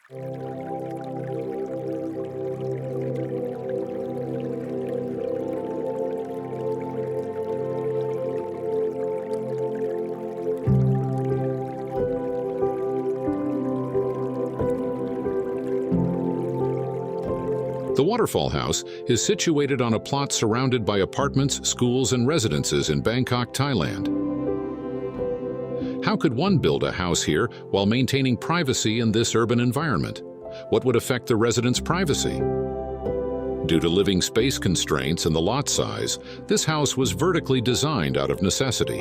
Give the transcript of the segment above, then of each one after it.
The Waterfall House is situated on a plot surrounded by apartments, schools, and residences in Bangkok, Thailand. How could one build a house here while maintaining privacy in this urban environment? What would affect the residents' privacy? Due to living space constraints and the lot size, this house was vertically designed out of necessity.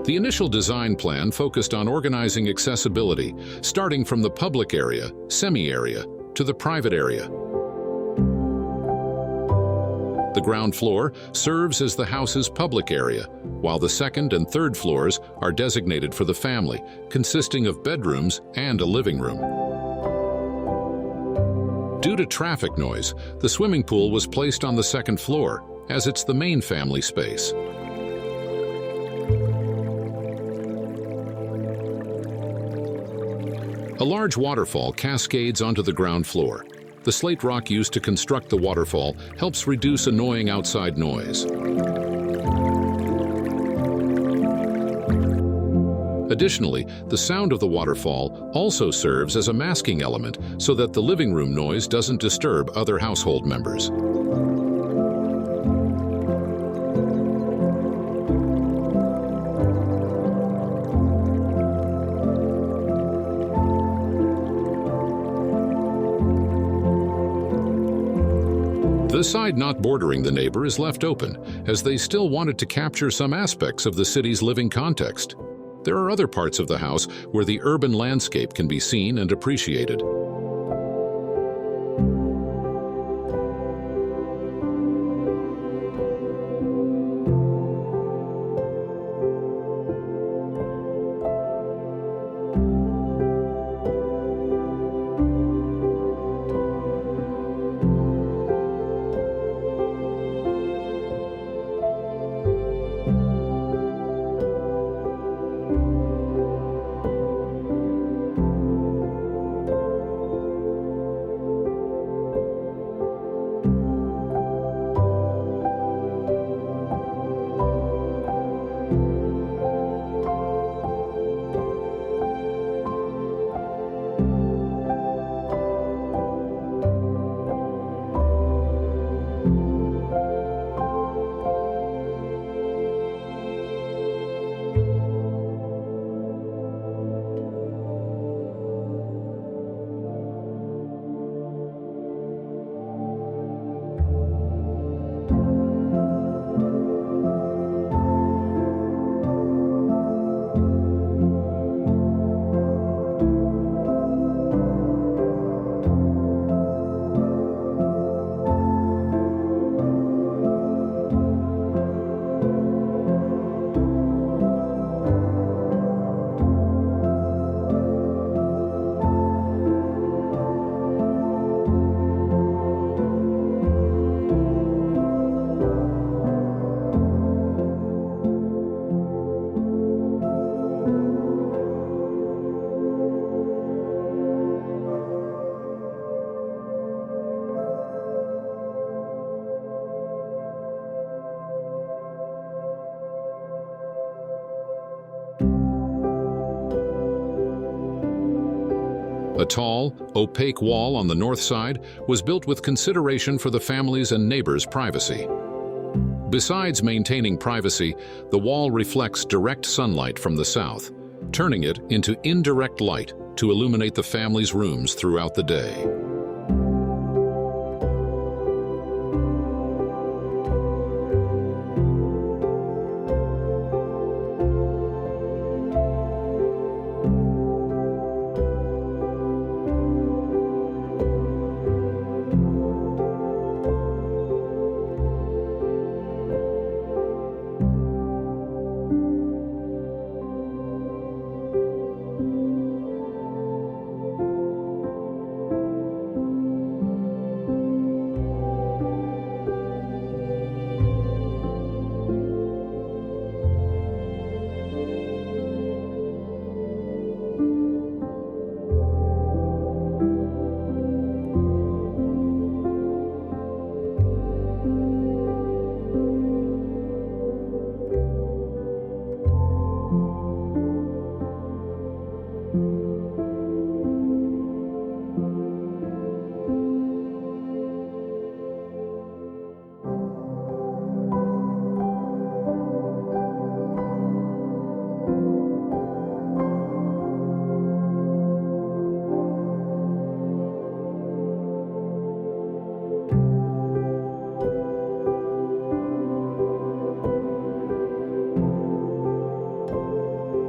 The initial design plan focused on organizing accessibility, starting from the public area, semi-area, to the private area. The ground floor serves as the house's public area, while the second and third floors are designated for the family, consisting of bedrooms and a living room. Due to traffic noise, the swimming pool was placed on the second floor, as it's the main family space. A large waterfall cascades onto the ground floor. The slate rock used to construct the waterfall helps reduce annoying outside noise. Additionally, the sound of the waterfall also serves as a masking element so that the living room noise doesn't disturb other household members. The side not bordering the neighbor is left open, as they still wanted to capture some aspects of the city's living context. There are other parts of the house where the urban landscape can be seen and appreciated. A tall, opaque wall on the north side was built with consideration for the family's and neighbors' privacy. Besides maintaining privacy, the wall reflects direct sunlight from the south, turning it into indirect light to illuminate the family's rooms throughout the day.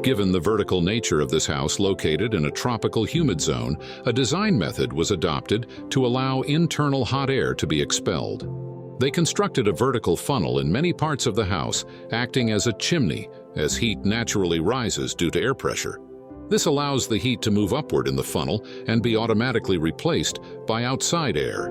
Given the vertical nature of this house located in a tropical humid zone, a design method was adopted to allow internal hot air to be expelled. They constructed a vertical funnel in many parts of the house, acting as a chimney, as heat naturally rises due to air pressure. This allows the heat to move upward in the funnel and be automatically replaced by outside air.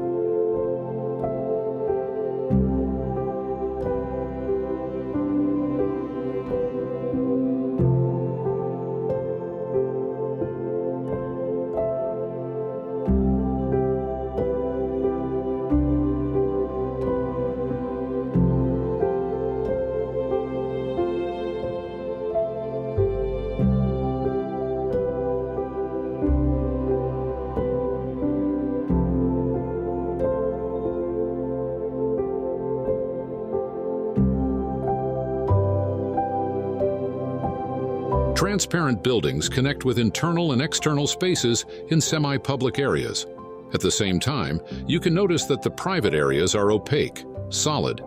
Transparent buildings connect with internal and external spaces in semi-public areas. At the same time, you can notice that the private areas are opaque, solid,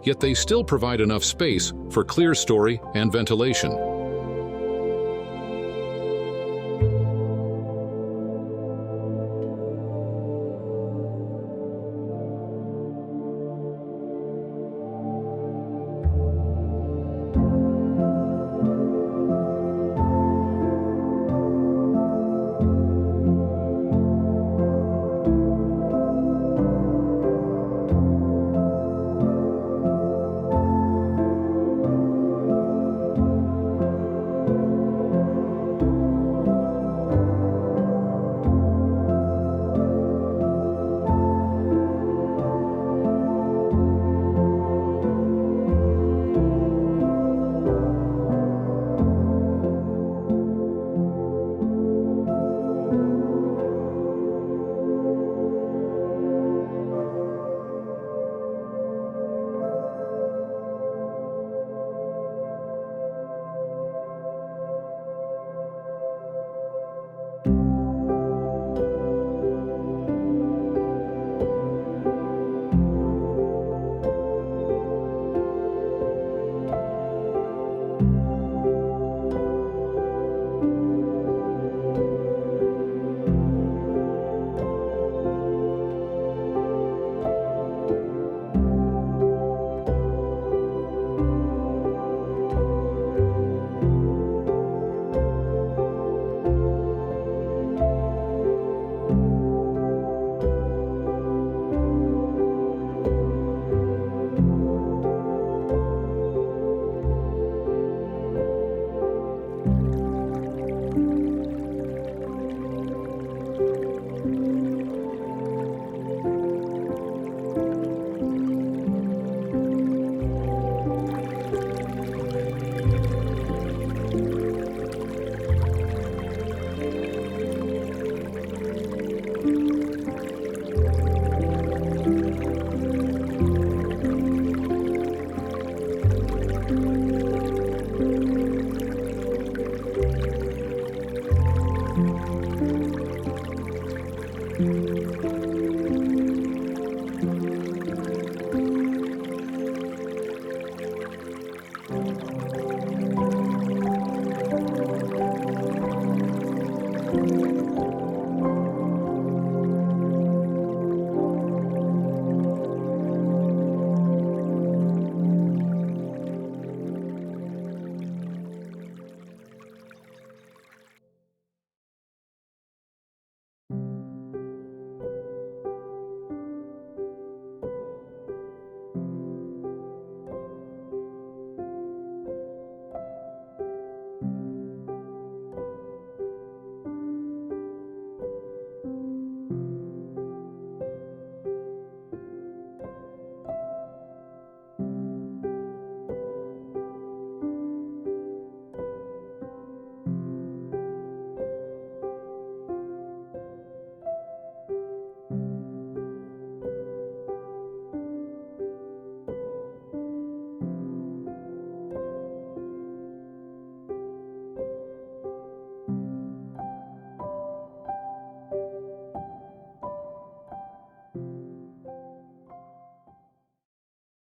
yet they still provide enough space for clear story and ventilation.